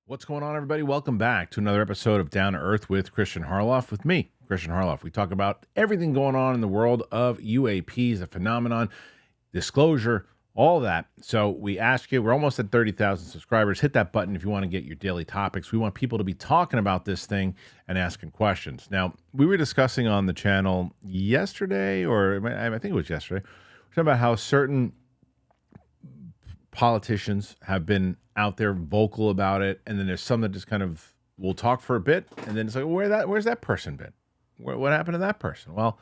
What's going on, everybody? Welcome back to another episode of Down to Earth with Kristian Harloff. With me, Kristian Harloff. We talk about everything going on in the world of UAPs, the phenomenon, disclosure, all that. So we ask you, we're almost at 30,000 subscribers. Hit that button if you want to get your daily topics. We want people to be talking about this thing and asking questions. Now, we were discussing on the channel yesterday, or I think it was yesterday, we're talking about how certain politicians have been out there vocal about it, and then there's some that just kind of will talk for a bit, and then it's like, where's that person been? What happened to that person? Well,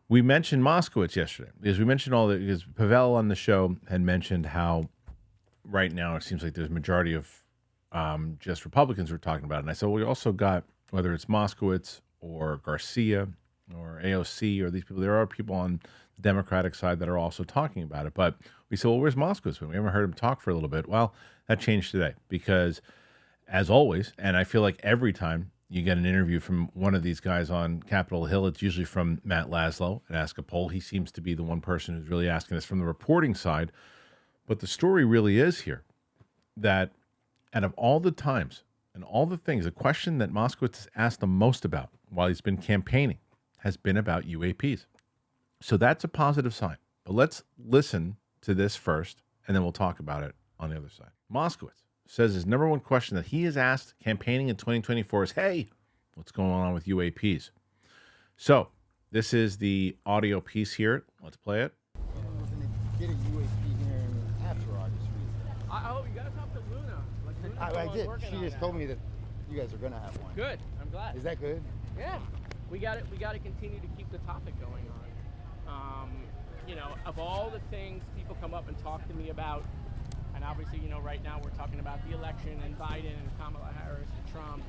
we mentioned Moskowitz yesterday because we mentioned because Pavel on the show had mentioned how right now it seems like there's a majority of just Republicans who are talking about it. And I said, well, we also got, whether it's Moskowitz or Garcia or AOC or these people, there are people on the Democratic side that are also talking about it. But we said, well, where's Moskowitz? We haven't heard him talk for a little bit. Well, that changed today because, as always, and I feel like every time you get an interview from one of these guys on Capitol Hill, it's usually from Matt Laslo at Ask a Poll. He seems to be the one person who's really asking this from the reporting side. But the story really is here that out of all the times and all the things, the question that Moskowitz has asked the most about while he's been campaigning has been about UAPs. So that's a positive sign. But let's listen to this first, and then we'll talk about it on the other side. Moskowitz says his number one question that he has asked campaigning in 2024 is, hey, what's going on with UAPs? So this is the audio piece here. Let's play it. We're going to get a UAP here after August. Oh, you got to talk to Luna. I did. She just told me that you guys are going to have one. Good. I'm glad. Is that good? Yeah. We got to continue to keep the topic going on. Of all the things people come up and talk to me about, and obviously, right now we're talking about the election and Biden and Kamala Harris and Trump,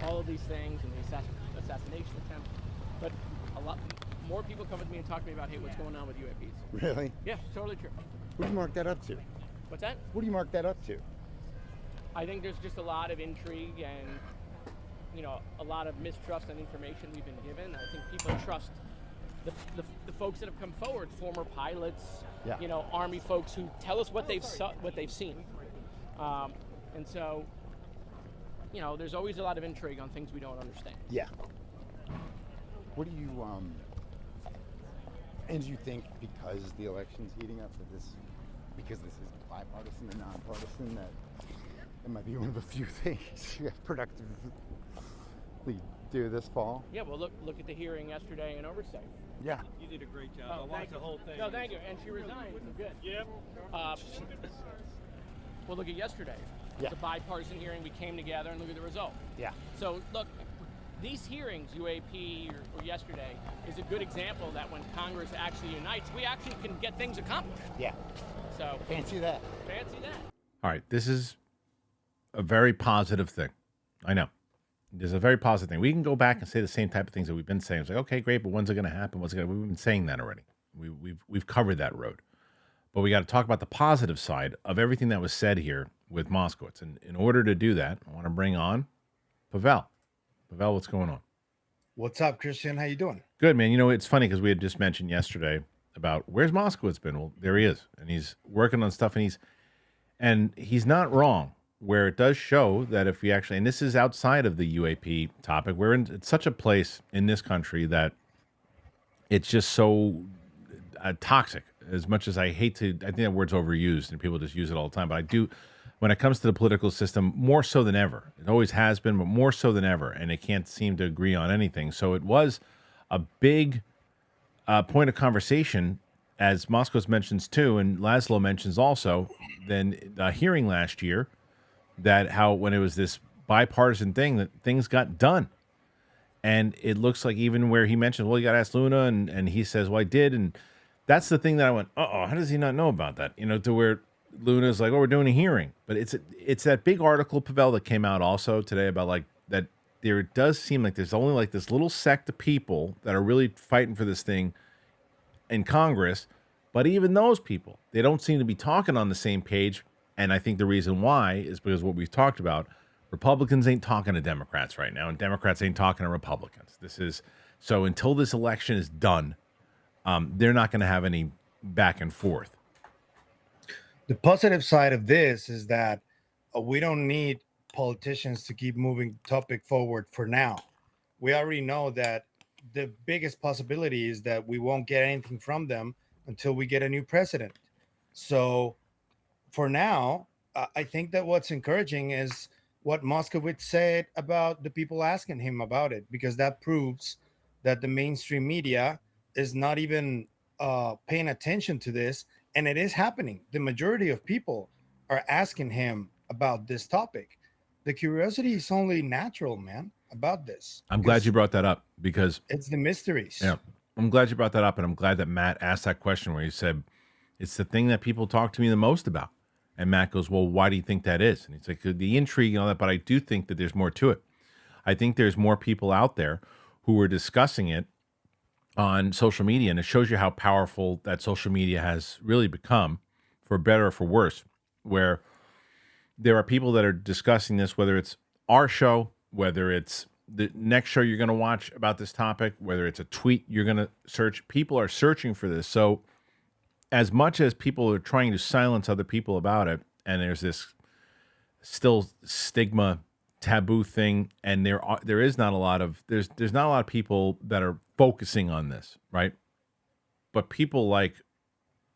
all of these things and the assassination attempt. But a lot more people come with me and talk to me about, hey, what's going on with UAPs? Really? Yeah, totally true. What do you mark that up to? What's that? What do you mark that up to? I think there's just a lot of intrigue and, a lot of mistrust and information we've been given. I think people trust the folks that have come forward, former pilots, Army folks who tell us what they've seen. And so, there's always a lot of intrigue on things we don't understand. Yeah. What do you, and do you think because the election's heating up because this is bipartisan and nonpartisan, that it might be one of the few things you guys productively do this fall? Yeah, well, look at the hearing yesterday in oversight. Yeah. You did a great job. I watched the whole thing. No, thank you. And she resigned. So good. Yep. Well, look at yesterday. Yeah. It's a bipartisan hearing. We came together and look at the result. Yeah. So, look, these hearings, UAP or yesterday, is a good example that when Congress actually unites, we actually can get things accomplished. Yeah. So Fancy that. fancy that. All right, this is a very positive thing. I know. There's a very positive thing. We can go back and say the same type of things that we've been saying. It's like, okay, great, but when's it going to happen? We've been saying that already. We've covered that road. But we got to talk about the positive side of everything that was said here with Moskowitz. And in order to do that, I want to bring on Pavel. Pavel, what's going on? What's up, Kristian? How you doing? Good, man. It's funny because we had just mentioned yesterday about where's Moskowitz been? Well, there he is. And he's working on stuff, and he's not wrong. Where it does show that if we actually, and this is outside of the UAP topic, it's such a place in this country that it's just so toxic. As much as I hate to, I think that word's overused and people just use it all the time. But I do, when it comes to the political system, more so than ever. It always has been, but more so than ever. And it can't seem to agree on anything. So it was a big point of conversation, as Moskowitz mentions too, and Laslo mentions also, then the hearing last year, that how when it was this bipartisan thing that things got done. And it looks like even where he mentioned, well, you got to ask Luna, and he says, well, I did. And that's the thing that I went, how does he not know about that? To where Luna's like, oh, we're doing a hearing. But it's that big article, Pavel, that came out also today about like that there does seem like there's only like this little sect of people that are really fighting for this thing in Congress. But even those people, they don't seem to be talking on the same page. And I think the reason why is because what we've talked about, Republicans ain't talking to Democrats right now, and Democrats ain't talking to Republicans. So until this election is done, they're not going to have any back and forth. The positive side of this is that we don't need politicians to keep moving topic forward for now. We already know that the biggest possibility is that we won't get anything from them until we get a new president. So for now, I think that what's encouraging is what Moskowitz said about the people asking him about it, because that proves that the mainstream media is not even paying attention to this, and it is happening. The majority of people are asking him about this topic. The curiosity is only natural, man, about this. I'm glad you because brought that up because it's the mysteries. yeah, I'm glad you brought that up, and I'm glad that Matt asked that question where he said, "It's the thing that people talk to me the most about." And Matt goes, "Well, why do you think that is?" And he's like, "The intrigue and all that." But I do think that there's more to it. I think there's more people out there who are discussing it on social media, and it shows you how powerful that social media has really become, for better or for worse. Where there are people that are discussing this, whether it's our show, whether it's the next show you're going to watch about this topic, whether it's a tweet you're going to search. People are searching for this. So as much as people are trying to silence other people about it, and there's this still stigma taboo thing, and there is not a lot of there's not a lot of people that are focusing on this, right? But people like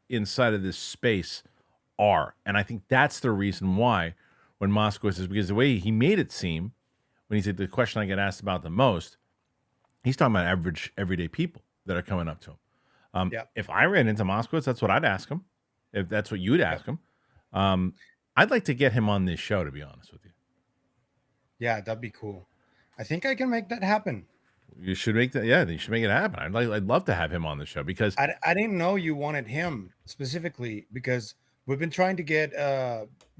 inside of this space are, and I think that's the reason why when Moskowitz is, because the way he made it seem when he said the question I get asked about the most, he's talking about average everyday people that are coming up to him. If I ran into Moskowitz, that's what I'd ask him. If that's what you'd ask him, I'd like to get him on this show, to be honest with you. Yeah, that'd be cool. I think I can make that happen. You should make that. Yeah, you should make it happen. I'd love to have him on the show because I didn't know you wanted him specifically, because we've been trying to get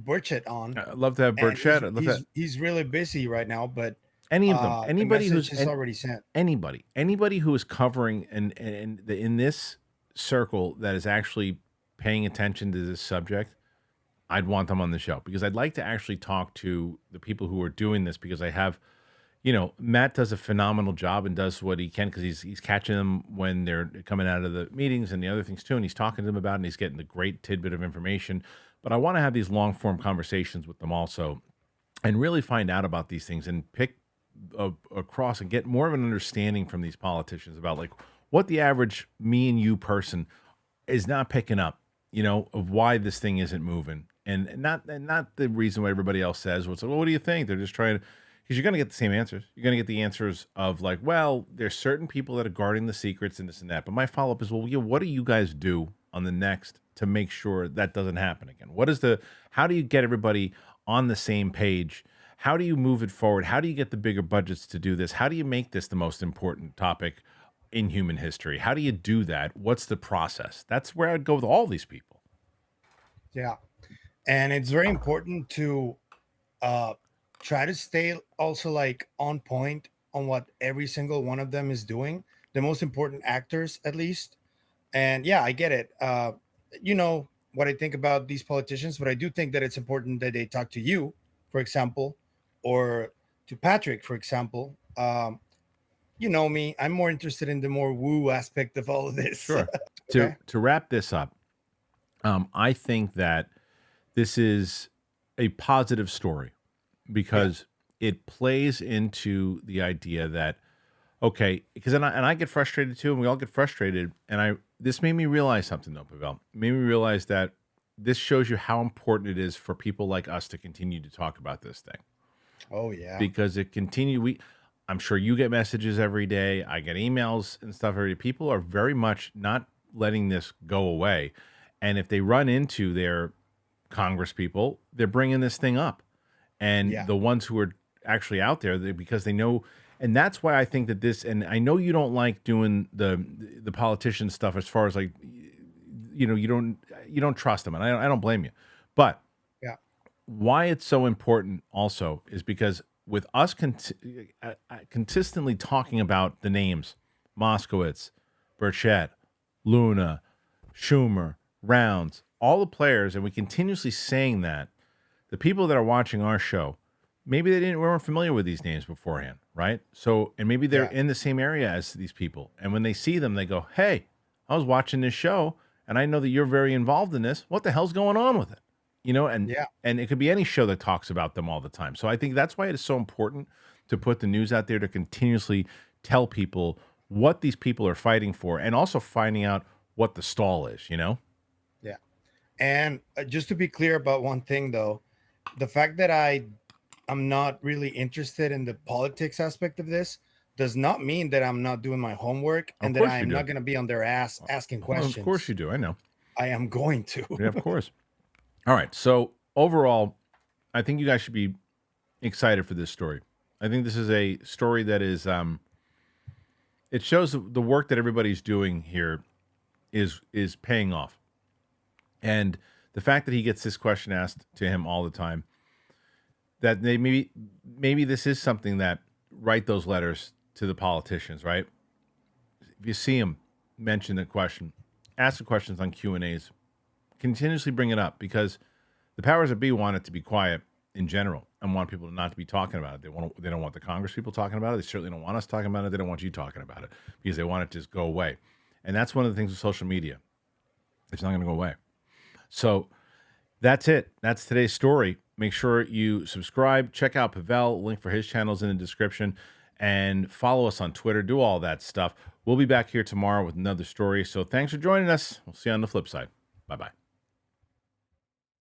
Burchett on. I'd love to have and Burchett. He's really busy right now, but Any of them, anybody the who's message is already sent. anybody who is covering and in this circle that is actually paying attention to this subject, I'd want them on the show because I'd like to actually talk to the people who are doing this, because I have, Matt does a phenomenal job and does what he can because he's catching them when they're coming out of the meetings and the other things too, and he's talking to them about it, and he's getting the great tidbit of information. But I want to have these long form conversations with them also, and really find out about these things and pick across and get more of an understanding from these politicians about like what the average me and you person is not picking up, of why this thing isn't moving, and not the reason why everybody else says, well, what do you think? They're just trying to, because you're going to get the same answers. You're going to get the answers of like, well, there's certain people that are guarding the secrets and this and that. But my follow up is, well, what do you guys do on the next to make sure that doesn't happen again? How do you get everybody on the same page? How do you move it forward? How do you get the bigger budgets to do this? How do you make this the most important topic in human history? How do you do that? What's the process? That's where I'd go with all these people. Yeah. And it's very important to try to stay also like on point on what every single one of them is doing, the most important actors at least. And yeah, I get it. You know what I think about these politicians, but I do think that it's important that they talk to you, for example, or to Patrick, for example. You know me, I'm more interested in the more woo aspect of all of this. Sure. Okay. To wrap this up, I think that this is a positive story because it plays into the idea that, okay, because I get frustrated too, and we all get frustrated. And this made me realize something though, Pavel. It made me realize that this shows you how important it is for people like us to continue to talk about this thing. Oh yeah. Because I'm sure you get messages every day. I get emails and stuff every day. People are very much not letting this go away. And if they run into their Congress people, they're bringing this thing up. And the ones who are actually out there, because they know, and that's why I think that this, and I know you don't like doing the politician stuff as far as like, you don't trust them. And I don't blame you. But why it's so important also is because with us consistently talking about the names, Moskowitz, Burchett, Luna, Schumer, Rounds, all the players, and we continuously saying that, the people that are watching our show, maybe they weren't familiar with these names beforehand, right? So, and maybe they're in the same area as these people. And when they see them, they go, hey, I was watching this show, and I know that you're very involved in this. What the hell's going on with it? and Yeah. and it could be any show that talks about them all the time. So I think that's why it is so important to put the news out there, to continuously tell people what these people are fighting for, and also finding out what the stall is. Yeah. And just to be clear about one thing, though, the fact that I'm not really interested in the politics aspect of this does not mean that I'm not doing my homework Of and that course you I'm do. not going to be on their ass asking Well, questions. of course you do. I know. I am going to. Yeah, of course. All right. So overall, I think you guys should be excited for this story. I think this is a story that is it shows the work that everybody's doing here is paying off. And the fact that he gets this question asked to him all the time, that maybe this is something that write those letters to the politicians, right? If you see him mention the question, ask the questions on Q&As, continuously bring it up, because the powers that be want it to be quiet in general and want people not to be talking about it. They don't want the Congress people talking about it. They certainly don't want us talking about it. They don't want you talking about it, because they want it to just go away. And that's one of the things with social media. It's not going to go away. So that's it. That's today's story. Make sure you subscribe. Check out Pavel. Link for his channels in the description. And follow us on Twitter. Do all that stuff. We'll be back here tomorrow with another story. So thanks for joining us. We'll see you on the flip side. Bye-bye.